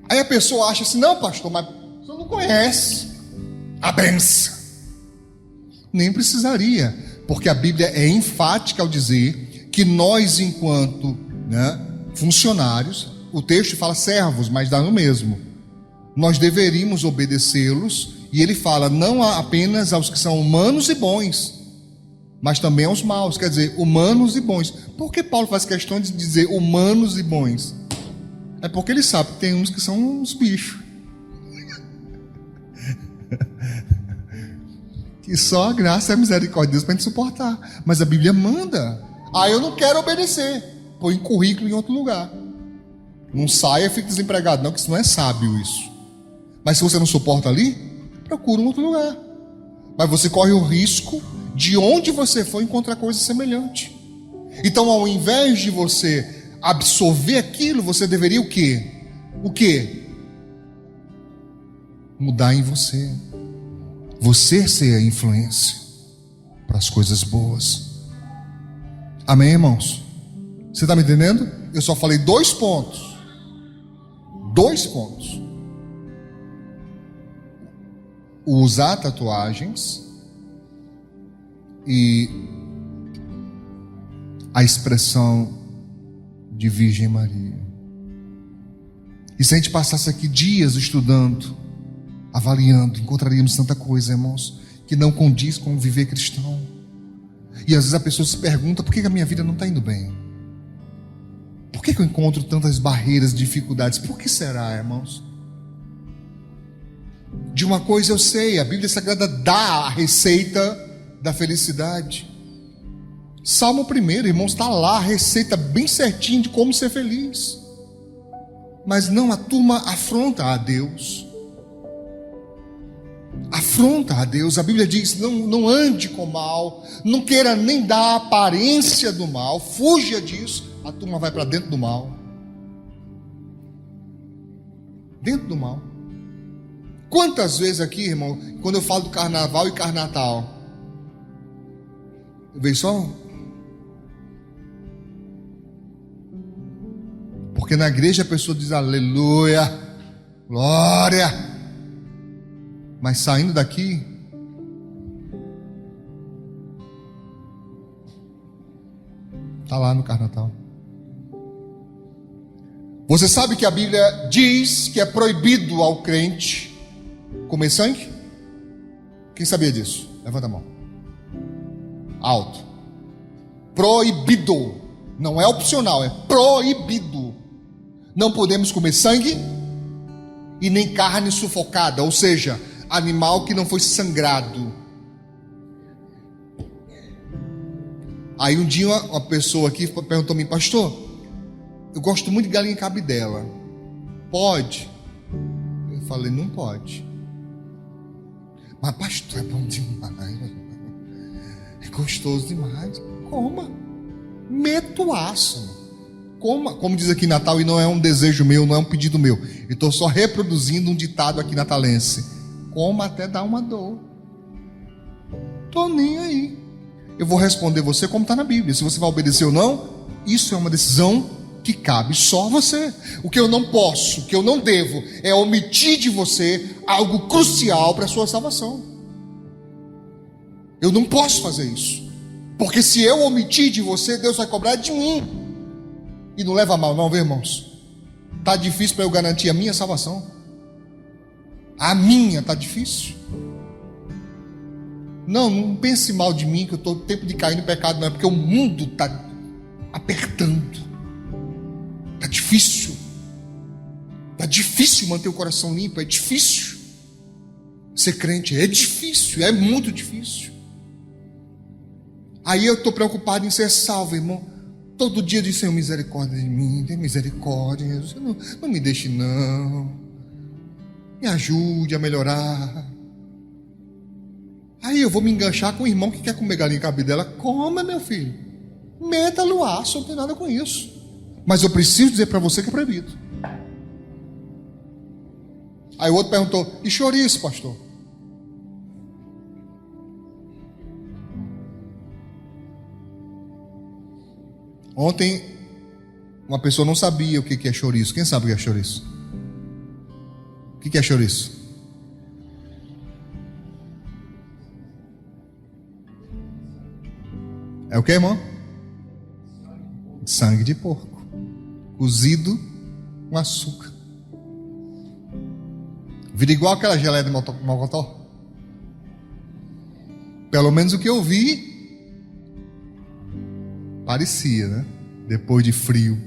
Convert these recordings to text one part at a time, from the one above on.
Aí a pessoa acha assim: não, pastor, mas você não conhece a benção. Nem precisaria, porque a Bíblia é enfática ao dizer que nós, enquanto funcionários, o texto fala servos, mas dá no mesmo, nós deveríamos obedecê-los. E ele fala não apenas aos que são humanos e bons, mas também aos maus, quer dizer, humanos e bons. Por que Paulo faz questão de dizer humanos e bons? É porque ele sabe que tem uns que são uns bichos, que só a graça e a misericórdia de Deus para a gente suportar. Mas a Bíblia manda. Eu não quero obedecer, põe currículo em outro lugar. Não saia e fique desempregado, não, que isso não é sábio isso. Mas se você não suporta ali, procura um outro lugar. Mas você corre o risco de onde você for encontrar coisa semelhante. Então, ao invés de você absorver aquilo, você deveria o quê? O quê? Mudar em você. Você ser a influência para as coisas boas. Amém, irmãos? Você está me entendendo? Eu só falei 2 pontos. 2 pontos. Usar tatuagens e a expressão de Virgem Maria. E se a gente passasse aqui dias estudando, avaliando, encontraríamos tanta coisa, irmãos, que não condiz com o viver cristão. E às vezes a pessoa se pergunta: por que a minha vida não está indo bem? Por que eu encontro tantas barreiras, dificuldades? Por que será, irmãos? De uma coisa eu sei, a Bíblia Sagrada dá a receita da felicidade. Salmo 1, irmãos, está lá a receita bem certinho de como ser feliz. Mas não, a turma afronta a Deus. Afronta a Deus. A Bíblia diz: não ande com mal, não queira nem dar a aparência do mal, fuja disso. A turma vai para dentro do mal. Dentro do mal. Quantas vezes aqui, irmão, quando eu falo do carnaval e carnatal, eu vejo só. Porque na igreja a pessoa diz aleluia, glória, mas saindo daqui, está lá no carnaval. Você sabe que a Bíblia diz que é proibido ao crente comer sangue? Quem sabia disso? Levanta a mão. Alto. Proibido. Não é opcional, é proibido. Não podemos comer sangue e nem carne sufocada, ou seja, animal que não foi sangrado. Aí um dia uma pessoa aqui perguntou a mim: pastor, eu gosto muito de galinha cabidela, pode? Eu falei: não pode. Mas pastor, é bom demais, é gostoso demais. Coma, meta o aço, coma. Como diz aqui em Natal, e não é um desejo meu, não é um pedido meu, eu estou só reproduzindo um ditado aqui natalense: coma até dar uma dor. Estou nem aí. Eu vou responder você como está na Bíblia. Se você vai obedecer ou não, isso é uma decisão que cabe só a você. O que eu não posso, o que eu não devo, é omitir de você algo crucial para a sua salvação. Eu não posso fazer isso, porque se eu omitir de você, Deus vai cobrar de mim. E não leva a mal não, viu, irmãos? Está difícil para eu garantir a minha salvação. A minha está difícil. Não pense mal de mim, que eu estou no tempo de cair no pecado. Não é porque o mundo está apertando. Está difícil. Está difícil manter o coração limpo. É difícil ser crente. É difícil, é muito difícil. Aí eu estou preocupado em ser salvo, irmão. Todo dia eu digo: Senhor, misericórdia de mim, tem misericórdia, Jesus. Não me deixe não. Me ajude a melhorar. Aí eu vou me enganchar com o irmão que quer comer galinha cabidela. Coma, meu filho. Meta no aço, não tem nada com isso. Mas eu preciso dizer para você que é proibido. Aí o outro perguntou: e chouriço, pastor? Ontem uma pessoa não sabia o que é chouriço. Quem sabe o que é chouriço? O que é chouriço? É o que, irmão? Sangue de porco, cozido com açúcar. Vira igual aquela geleia de mocotó. Pelo menos o que eu vi, parecia, né? Depois de frio.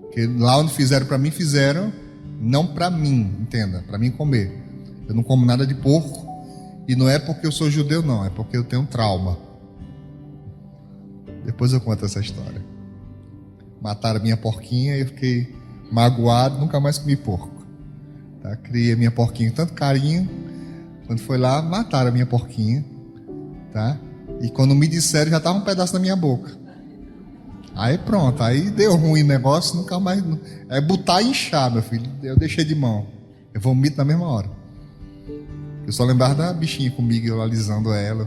Porque lá onde fizeram para mim, fizeram não para mim, entenda, para mim comer. Eu não como nada de porco. E não é porque eu sou judeu, não, é porque eu tenho um trauma. Depois eu conto essa história. Mataram a minha porquinha e eu fiquei magoado, nunca mais comi porco. Tá? Criei a minha porquinha com tanto carinho. Quando foi lá, mataram a minha porquinha. Tá? E quando me disseram, já estava um pedaço na minha boca. Aí pronto, aí deu ruim o negócio, nunca mais. É botar e inchar, meu filho. Eu deixei de mão. Eu vomito na mesma hora. Eu só lembrava da bichinha comigo, eu alisando ela.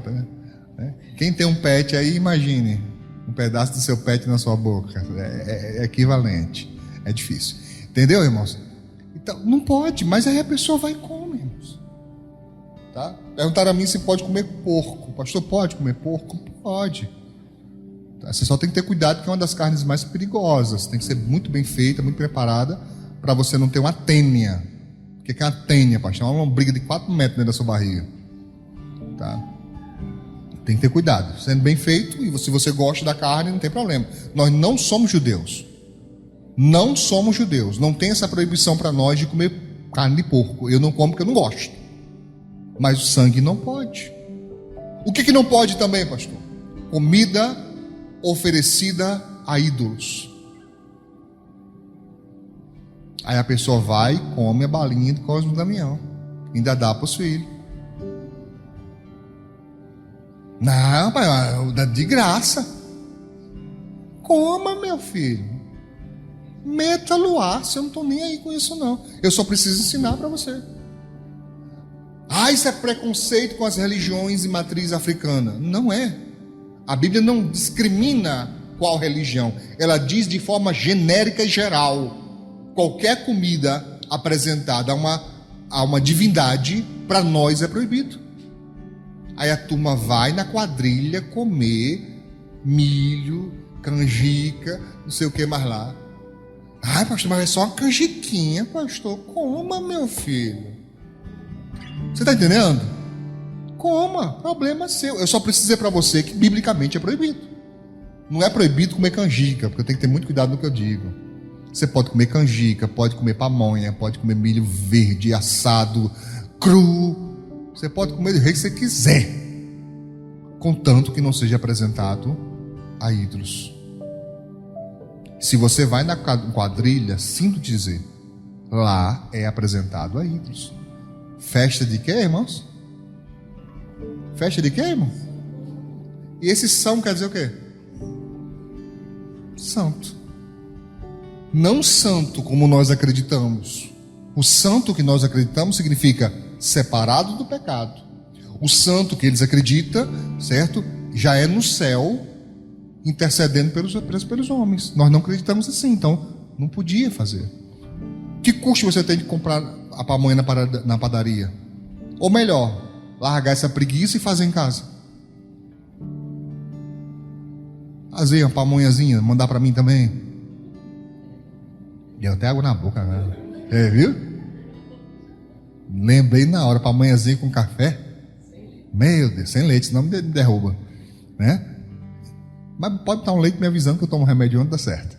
Né? Quem tem um pet aí, imagine um pedaço do seu pet na sua boca. É equivalente. É difícil. Entendeu, irmãos? Então, não pode, mas aí a pessoa vai e come, irmãos. Tá? Perguntaram a mim se pode comer porco. Pastor, pode comer porco? Pode. Tá? Você só tem que ter cuidado, que é uma das carnes mais perigosas. Tem que ser muito bem feita, muito preparada, para você não ter uma tênia. O que é uma tênia, pastor? É uma lombriga de 4 metros dentro da sua barriga. Tá? Tem que ter cuidado. Sendo bem feito, e se você gosta da carne, não tem problema. Nós não somos judeus. Não somos judeus. Não tem essa proibição para nós de comer carne de porco. Eu não como porque eu não gosto. Mas o sangue não pode. O que não pode também, pastor? Comida oferecida a ídolos. Aí a pessoa vai e come a balinha de Cosme e Damião. Ainda dá para os filhos. Não, pai, de graça. Coma, meu filho. Meta luar, eu não estou nem aí com isso não. Eu só preciso ensinar para você. Isso é preconceito com as religiões e matriz africana. Não é. A Bíblia não discrimina qual religião. Ela diz de forma genérica e geral. Qualquer comida apresentada a uma divindade, para nós é proibido. Aí a turma vai na quadrilha comer milho, canjica, não sei o que mais lá. Pastor, mas é só uma canjiquinha, pastor. Coma, meu filho. Você está entendendo? Coma, problema seu. Eu só preciso dizer para você que biblicamente é proibido. Não é proibido comer canjica, porque eu tenho que ter muito cuidado no que eu digo. Você pode comer canjica, pode comer pamonha, pode comer milho verde, assado, cru. Você pode comer do jeito que você quiser, contanto que não seja apresentado a ídolos. Se você vai na quadrilha, sinto dizer, lá é apresentado a ídolos. Festa de quê, irmãos? Festa de quê, irmão? E esse são quer dizer o quê? Santo. Não santo como nós acreditamos. O santo que nós acreditamos significa separado do pecado. O santo que eles acreditam, certo? Já é no céu, intercedendo pelos homens. Nós não acreditamos assim, então não podia fazer. Que custo você tem de comprar a pamonha na padaria? Ou melhor, largar essa preguiça e fazer em casa? Fazer uma pamonhazinha, mandar para mim também. Deu até água na boca, né? Viu? Lembrei na hora, pamonhazinha com café. Meu Deus, sem leite, senão me derruba, né? Mas pode dar um leite me avisando que eu tomo remédio onde dá certo.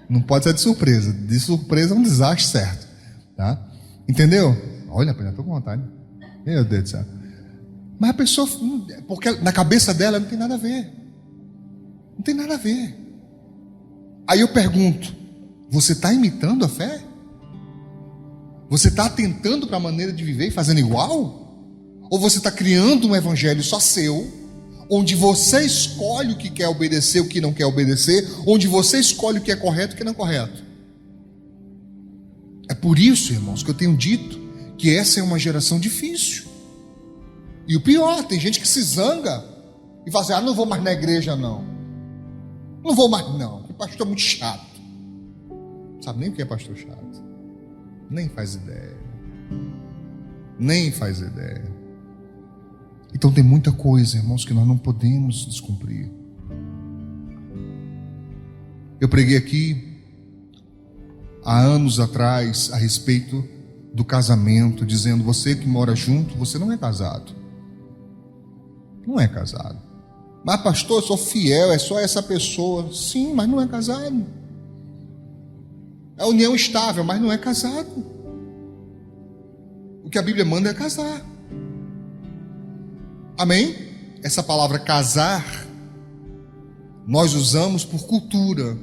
Não pode ser de surpresa. De surpresa é um desastre certo, tá? Entendeu? Olha, eu estou com vontade. Meu Deus do céu. Mas a pessoa, porque na cabeça dela não tem nada a ver. Não tem nada a ver. Aí eu pergunto, você está imitando a fé? Você está atentando para a maneira de viver e fazendo igual? Ou você está criando um evangelho só seu, onde você escolhe o que quer obedecer, o que não quer obedecer, onde você escolhe o que é correto e o que não é correto? É por isso, irmãos, que eu tenho dito que essa é uma geração difícil. E o pior, tem gente que se zanga e fala assim, não vou mais na igreja não. Não vou mais não, porque pastor é muito chato. Sabe nem o que é pastor chato. Nem faz ideia. Nem faz ideia. Então tem muita coisa, irmãos, que nós não podemos descumprir. Eu preguei aqui há anos atrás a respeito do casamento, dizendo: você que mora junto, você não é casado. Não é casado. Mas pastor, eu sou fiel, é só essa pessoa. Sim, mas não é casado. É união estável, mas não é casado. O que a Bíblia manda é casar. Amém? Essa palavra casar nós usamos por cultura.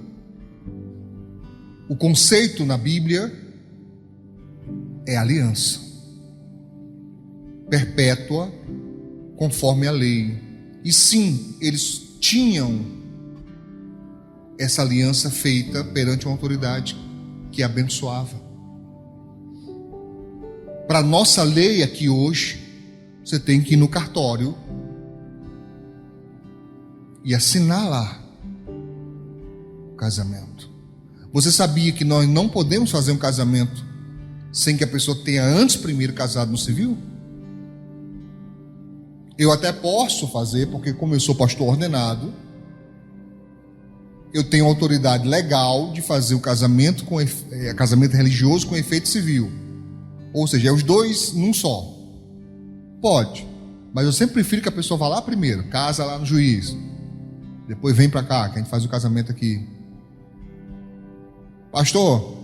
O conceito na Bíblia é aliança perpétua conforme a lei. E sim, eles tinham essa aliança feita perante uma autoridade que abençoava. Para a nossa lei aqui hoje, você tem que ir no cartório e assinar lá o casamento. Você sabia que nós não podemos fazer um casamento sem que a pessoa tenha antes primeiro casado no civil? Eu até posso fazer, porque como eu sou pastor ordenado, eu tenho autoridade legal de fazer o casamento casamento religioso com efeito civil. Ou seja, é os dois num só. Pode, mas eu sempre prefiro que a pessoa vá lá primeiro, casa lá no juiz, depois vem para cá, que a gente faz o casamento aqui. Pastor,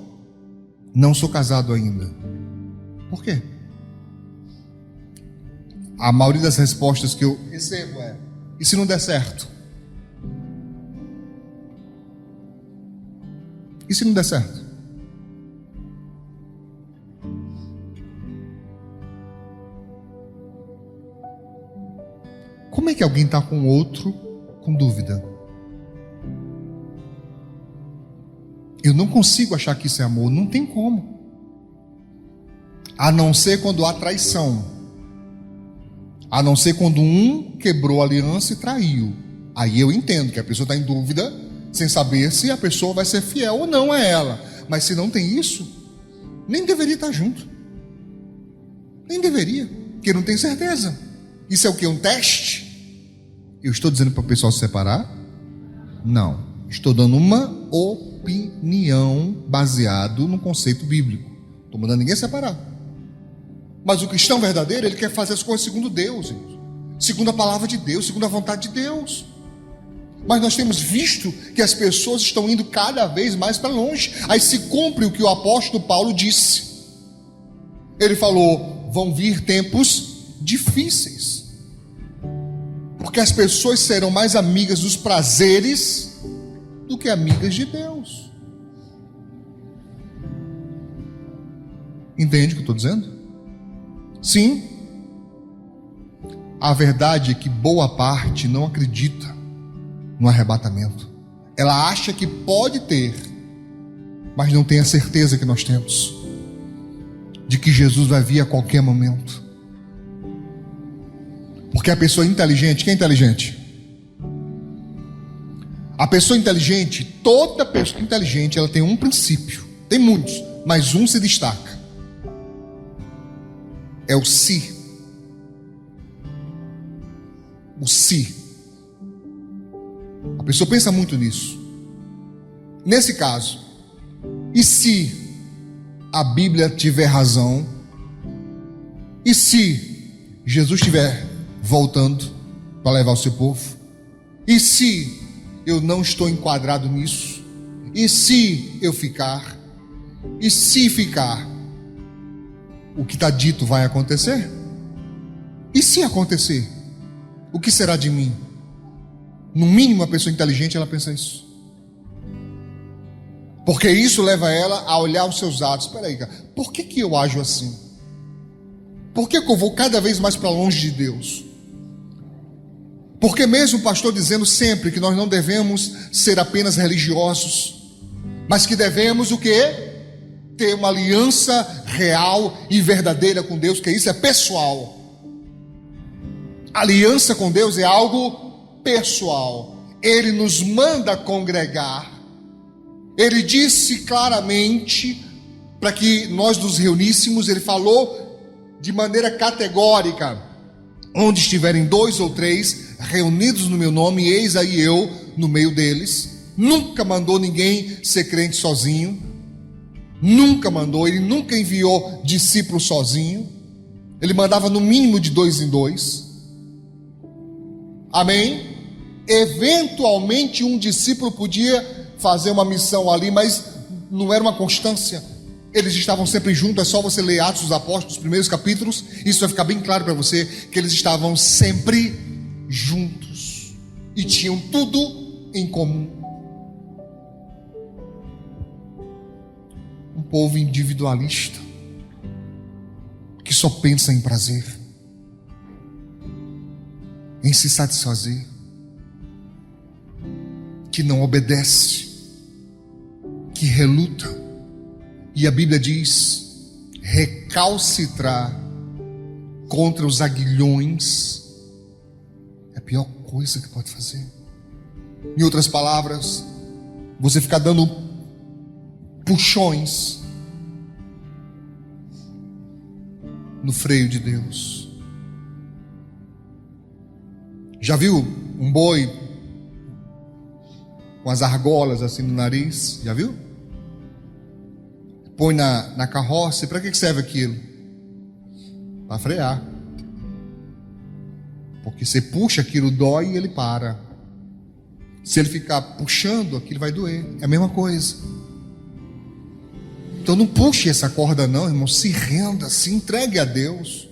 não sou casado ainda. Por quê? A maioria das respostas que eu recebo é: e se não der certo? E se não der certo? Como é que alguém está com outro com dúvida? Eu não consigo achar que isso é amor, não tem como. A não ser quando há traição. A não ser quando um quebrou a aliança e traiu. Aí eu entendo que a pessoa está em dúvida, sem saber se a pessoa vai ser fiel ou não a ela. Mas se não tem isso, nem deveria estar junto. Nem deveria, porque não tem certeza. Isso é o que? Um teste? Eu estou dizendo para o pessoal se separar? Não. Estou dando uma opinião baseado no conceito bíblico. Não estou mandando ninguém separar. Mas o cristão verdadeiro, ele quer fazer as coisas segundo Deus, segundo a palavra de Deus, segundo a vontade de Deus. Mas nós temos visto que as pessoas estão indo cada vez mais para longe. Aí se cumpre o que o apóstolo Paulo disse. Ele falou: vão vir tempos difíceis, porque as pessoas serão mais amigas dos prazeres do que amigas de Deus. Entende o que eu estou dizendo? Sim. A verdade é que boa parte não acredita no arrebatamento. Ela acha que pode ter, mas não tem a certeza que nós temos de que Jesus vai vir a qualquer momento. Porque a pessoa inteligente, quem é inteligente? A pessoa inteligente, toda pessoa inteligente, ela tem um princípio. Tem muitos, mas um se destaca. É o se. O se. A pessoa pensa muito nisso. Nesse caso, e se a Bíblia tiver razão? E se Jesus estiver voltando para levar o seu povo? E se eu não estou enquadrado nisso? E se eu ficar? E se ficar? O que está dito vai acontecer? E se acontecer? O que será de mim? No mínimo, a pessoa inteligente, ela pensa isso. Porque isso leva ela a olhar os seus atos. Espera aí, cara, por que eu ajo assim? Por que eu vou cada vez mais para longe de Deus? Porque mesmo o pastor dizendo sempre que nós não devemos ser apenas religiosos, mas que devemos o quê? Ter uma aliança real e verdadeira com Deus, que isso é pessoal. Aliança com Deus é algo pessoal. Ele nos manda congregar. Ele disse claramente para que nós nos reuníssemos. Ele falou de maneira categórica: onde estiverem 2 ou 3 reunidos no meu nome, eis aí eu no meio deles. Nunca mandou ninguém ser crente sozinho. Nunca mandou. Ele nunca enviou discípulos sozinho. Ele mandava no mínimo de 2 em 2. Amém? Eventualmente um discípulo podia fazer uma missão ali, mas não era uma constância. Eles estavam sempre juntos. É só você ler Atos dos Apóstolos, os primeiros capítulos, isso vai ficar bem claro para você, que eles estavam sempre juntos e tinham tudo em comum. Um povo individualista que só pensa em prazer, em se satisfazer, que não obedece, que reluta. E a Bíblia diz: recalcitrar contra os aguilhões é a pior coisa que pode fazer. Em outras palavras, você ficar dando puxões no freio de Deus. Já viu um boi com as argolas assim no nariz? Já viu? Põe na carroça. E para que serve aquilo? Para frear. Porque você puxa, aquilo dói e ele para. Se ele ficar puxando, aquilo vai doer. É a mesma coisa. Então não puxe essa corda não, irmão. Se renda, se entregue a Deus.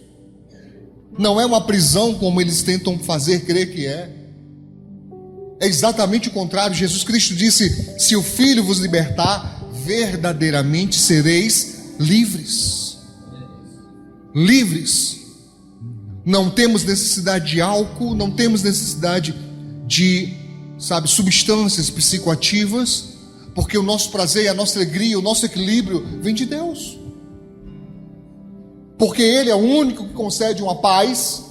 Não é uma prisão como eles tentam fazer crer que é. É exatamente o contrário. Jesus Cristo disse: se o Filho vos libertar, verdadeiramente sereis livres. Livres. Não temos necessidade de álcool, não temos necessidade de, substâncias psicoativas, porque o nosso prazer, a nossa alegria, o nosso equilíbrio vem de Deus. Porque Ele é o único que concede uma paz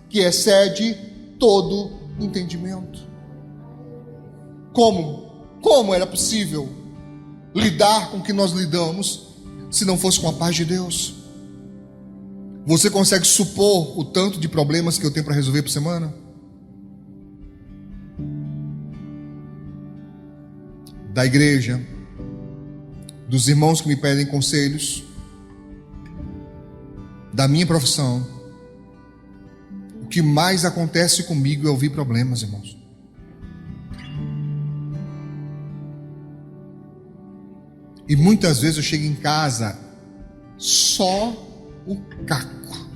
que excede todo entendimento. Como era possível lidar com o que nós lidamos se não fosse com a paz de Deus? Você consegue supor o tanto de problemas que eu tenho para resolver por semana? Da igreja, dos irmãos que me pedem conselhos, da minha profissão. O que mais acontece comigo é ouvir problemas, irmãos. E muitas vezes eu chego em casa só o caco,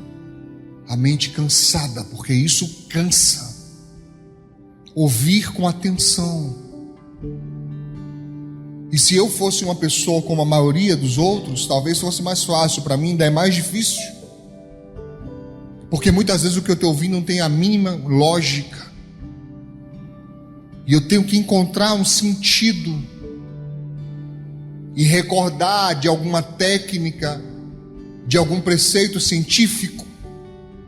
a mente cansada, porque isso cansa. Ouvir com atenção. E se eu fosse uma pessoa como a maioria dos outros, talvez fosse mais fácil. Para mim ainda é mais difícil, porque muitas vezes o que eu estou ouvindo não tem a mínima lógica, e eu tenho que encontrar um sentido e recordar de alguma técnica, de algum preceito científico,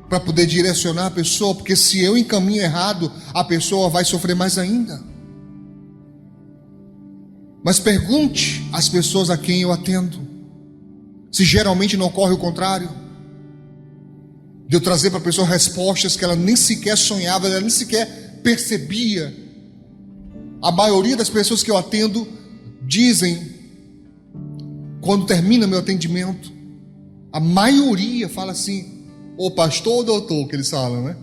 para poder direcionar a pessoa, porque se eu encaminho errado, a pessoa vai sofrer mais ainda. Mas pergunte às pessoas a quem eu atendo, se geralmente não ocorre o contrário, de eu trazer para a pessoa respostas que ela nem sequer sonhava, ela nem sequer percebia. A maioria das pessoas que eu atendo dizem, quando termina meu atendimento, a maioria fala assim: ô pastor ou doutor, que eles falam, né?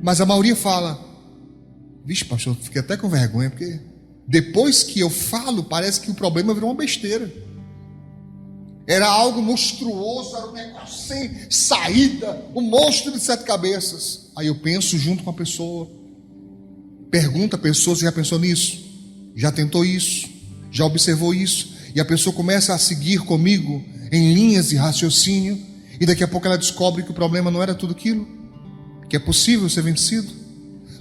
Mas a maioria fala: vixe, pastor, fiquei até com vergonha, porque depois que eu falo, parece que o problema virou uma besteira. Era algo monstruoso, era um negócio sem saída, um monstro de 7 cabeças. Aí eu penso junto com a pessoa, pergunto a pessoa se já pensou nisso, já tentou isso, já observou isso. E a pessoa começa a seguir comigo em linhas de raciocínio, e daqui a pouco ela descobre que o problema não era tudo aquilo, que é possível ser vencido.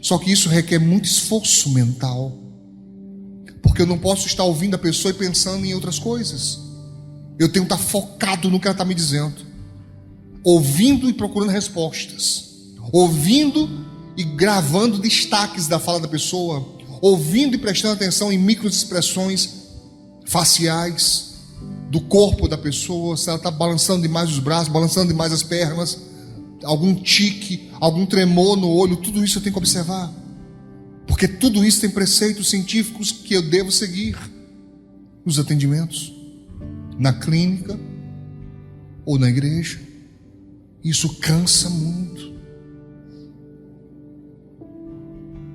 Só que isso requer muito esforço mental, porque eu não posso estar ouvindo a pessoa e pensando em outras coisas. Eu tenho que estar focado no que ela está me dizendo, ouvindo e procurando respostas, ouvindo e gravando destaques da fala da pessoa, ouvindo e prestando atenção em microexpressões faciais, do corpo da pessoa, se ela está balançando demais os braços, balançando demais as pernas, algum tique, algum tremor no olho, tudo isso eu tenho que observar. Porque tudo isso tem preceitos científicos que eu devo seguir nos atendimentos, na clínica ou na igreja. Isso cansa muito.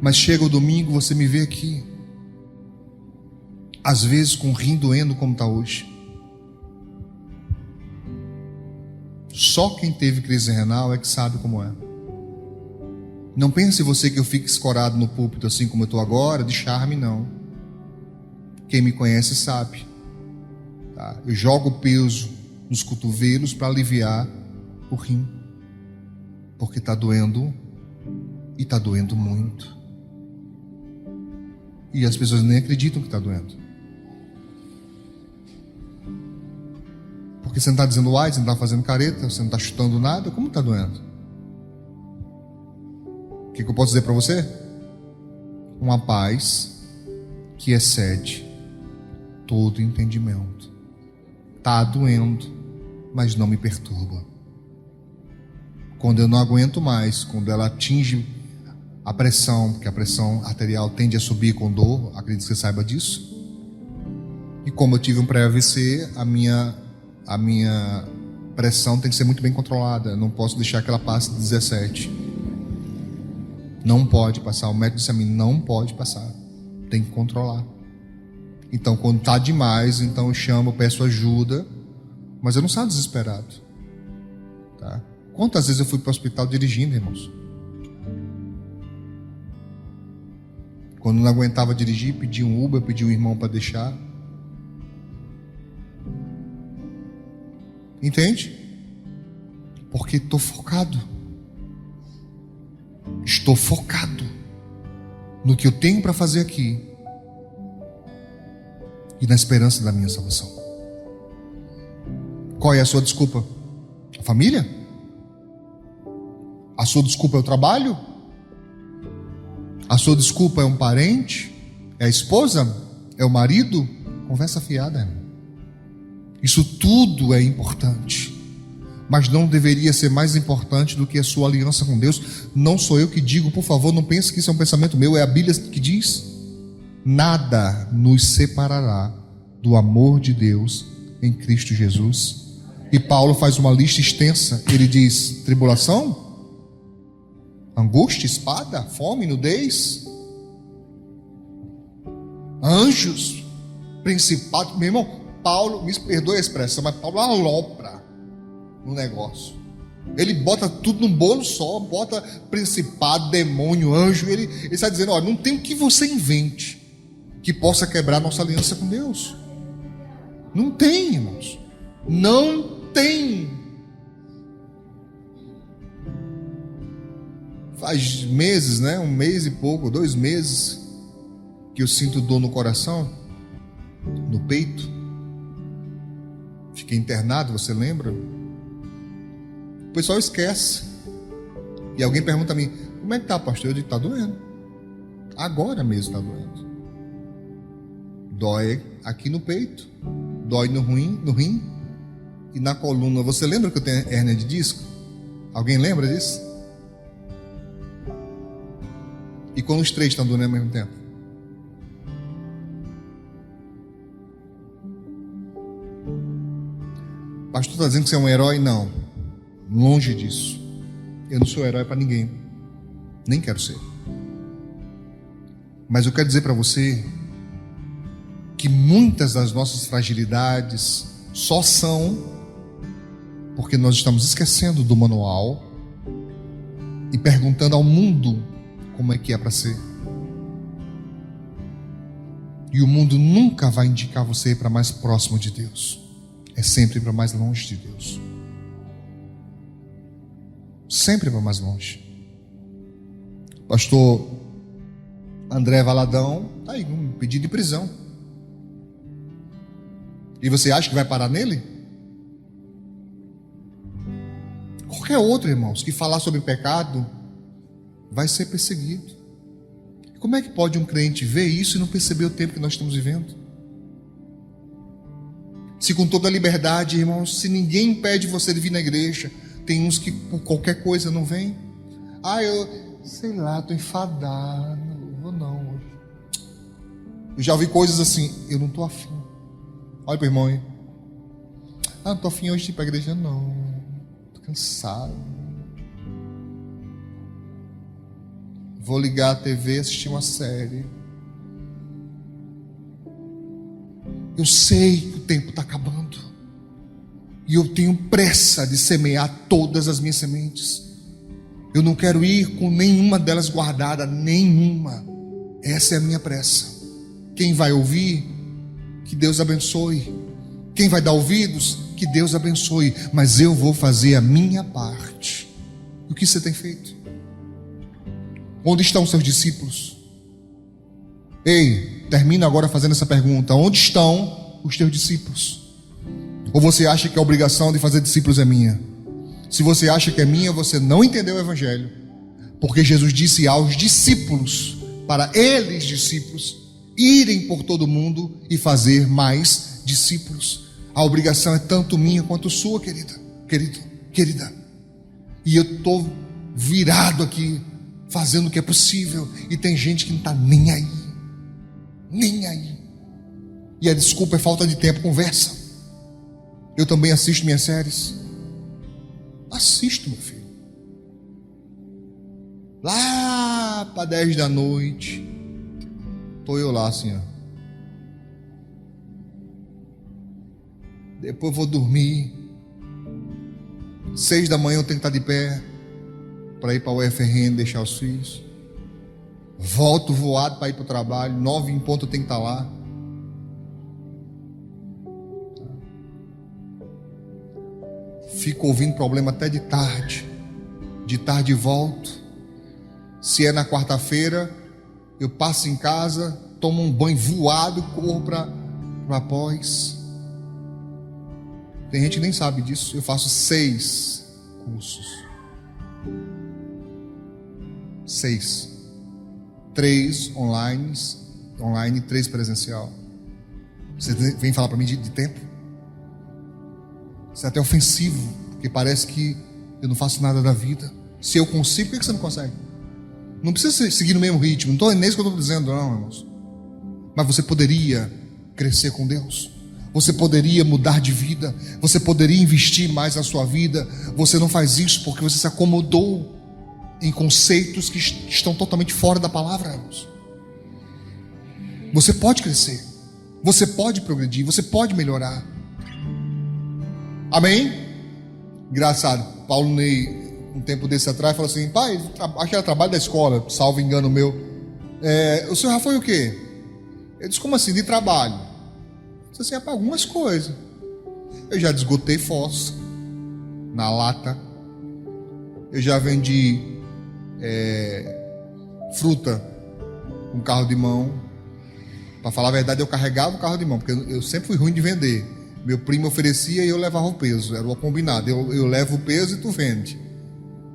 Mas chega o domingo, você me vê aqui, às vezes com o rim doendo como está hoje. Só quem teve crise renal é que sabe como é. Não pense você que eu fico escorado no púlpito assim como eu estou agora, de charme, não. Quem me conhece sabe, tá? Eu jogo o peso nos cotovelos para aliviar o rim, porque está doendo, e está doendo muito, e as pessoas nem acreditam que está doendo, porque você não está dizendo ai, você não está fazendo careta, você não está chutando nada, como está doendo? O que eu posso dizer para você? Uma paz que excede todo entendimento. Está doendo, mas não me perturba. Quando eu não aguento mais, quando ela atinge a pressão, porque a pressão arterial tende a subir com dor, acredito que você saiba disso. E como eu tive um pré-AVC, a minha pressão tem que ser muito bem controlada. Eu não posso deixar que ela passe de 17. Não pode passar. O médico disse a mim, não pode passar. Tem que controlar. Então, quando está demais, então eu chamo, eu peço ajuda, mas eu não saio desesperado, tá? Quantas vezes eu fui para o hospital dirigindo, irmãos? Quando não aguentava dirigir, pedi um Uber, pedi um irmão para deixar. Entende? Porque estou focado. Estou focado no que eu tenho para fazer aqui e na esperança da minha salvação. Qual é a sua desculpa? A família? A sua desculpa é o trabalho? A sua desculpa é um parente? É a esposa? É o marido? Conversa fiada, irmão. Isso tudo é importante, mas não deveria ser mais importante do que a sua aliança com Deus. Não sou eu que digo, por favor, não pense que isso é um pensamento meu, é a Bíblia que diz: nada nos separará do amor de Deus em Cristo Jesus. E Paulo faz uma lista extensa. Ele diz: tribulação, angústia, espada, fome, nudez, anjos, principado. Meu irmão, Paulo, me perdoe a expressão, mas Paulo alopra no negócio. Ele bota tudo num bolo só, bota principado, demônio, anjo. Ele está dizendo: olha, não tem o que você invente que possa quebrar nossa aliança com Deus. Não tem, irmãos. Não tem. Faz meses, né? 1 mês e pouco, 2 meses, que eu sinto dor no coração, no peito. Fiquei internado, você lembra? O pessoal esquece. E alguém pergunta a mim: como é que tá, pastor? Eu digo: tá doendo. Agora mesmo tá doendo. Dói aqui no peito, dói no rim e na coluna. Você lembra que eu tenho hérnia de disco? Alguém lembra disso? E quando os 3 estão doendo ao mesmo tempo? Pastor, está dizendo que você é um herói? Não, longe disso. Eu não sou herói para ninguém, nem quero ser. Mas eu quero dizer para você que muitas das nossas fragilidades só são porque nós estamos esquecendo do manual e perguntando ao mundo como é que é para ser. E o mundo nunca vai indicar você para mais próximo de Deus. É sempre para mais longe de Deus. Sempre para mais longe. Pastor André Valadão está aí, um pedido de prisão. E você acha que vai parar nele? Qualquer outro, irmãos, que falar sobre pecado vai ser perseguido. Como é que pode um crente ver isso e não perceber o tempo que nós estamos vivendo? Se com toda a liberdade, irmãos, se ninguém impede você de vir na igreja, tem uns que por qualquer coisa não vêm. Sei lá, estou enfadado, não vou não hoje. Eu já ouvi coisas assim, eu não estou afim. Olha para o irmão aí. Não estou afim hoje de ir para a igreja não, estou cansado. Vou ligar a TV e assistir uma série. Eu sei que o tempo está acabando. E eu tenho pressa de semear todas as minhas sementes. Eu não quero ir com nenhuma delas guardada, nenhuma. Essa é a minha pressa. Quem vai ouvir, que Deus abençoe. Quem vai dar ouvidos, que Deus abençoe. Mas eu vou fazer a minha parte. O que você tem feito? Onde estão os seus discípulos? Ei, termina agora fazendo essa pergunta. Onde estão os teus discípulos? Ou você acha que a obrigação de fazer discípulos é minha? Se você acha que é minha, você não entendeu o Evangelho. Porque Jesus disse aos discípulos, para eles discípulos, irem por todo mundo e fazer mais discípulos. A obrigação é tanto minha quanto sua, querida. E eu estou virado aqui, fazendo o que é possível. E tem gente que não está nem aí. Nem aí. E a desculpa é falta de tempo, conversa. Eu também assisto minhas séries. Assisto, meu filho. Lá para 10 da noite, estou eu lá assim, ó. Depois vou dormir. 6 da manhã eu tenho que estar de pé para ir para o UFRN deixar os filhos. Volto voado para ir para o trabalho. 9 em ponto eu tenho que estar lá. Fico ouvindo problema até de tarde. De tarde volto. Se é na quarta-feira, eu passo em casa, tomo um banho voado, corro para pós. Tem gente que nem sabe disso. Eu faço 6 cursos. 6. 3 online, 3 presencial. Você vem falar para mim de tempo? Isso é até ofensivo, porque parece que eu não faço nada da vida. Se eu consigo, por que você não consegue? Não precisa seguir no mesmo ritmo. Não é nem isso que eu estou dizendo, não, irmãos. Mas você poderia crescer com Deus. Você poderia mudar de vida. Você poderia investir mais na sua vida. Você não faz isso porque você se acomodou em conceitos que estão totalmente fora da palavra, irmãos. Você pode crescer. Você pode progredir. Você pode melhorar. Amém? Engraçado. Paulo Ney, um tempo desse atrás, falou assim: pai, acho que era trabalho da escola, salvo engano meu. O senhor já foi o quê? Ele disse: como assim? De trabalho? Eu disse assim: para algumas coisas. Eu já desgotei fósforo na lata. Eu já vendi fruta com carro de mão. Para falar a verdade, eu carregava o carro de mão, porque eu sempre fui ruim de vender. Meu primo oferecia e eu levava o peso. Era o combinado. Eu levo o peso e tu vende.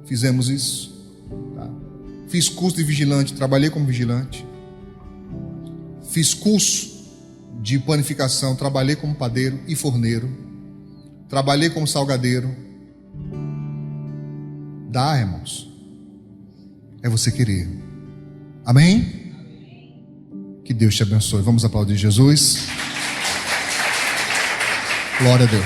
Fizemos isso. Tá? Fiz curso de vigilante, trabalhei como vigilante. Fiz curso de panificação, trabalhei como padeiro e forneiro. Trabalhei como salgadeiro. Dá, irmãos. É você querer. Amém? Que Deus te abençoe. Vamos aplaudir Jesus. Glória a Deus.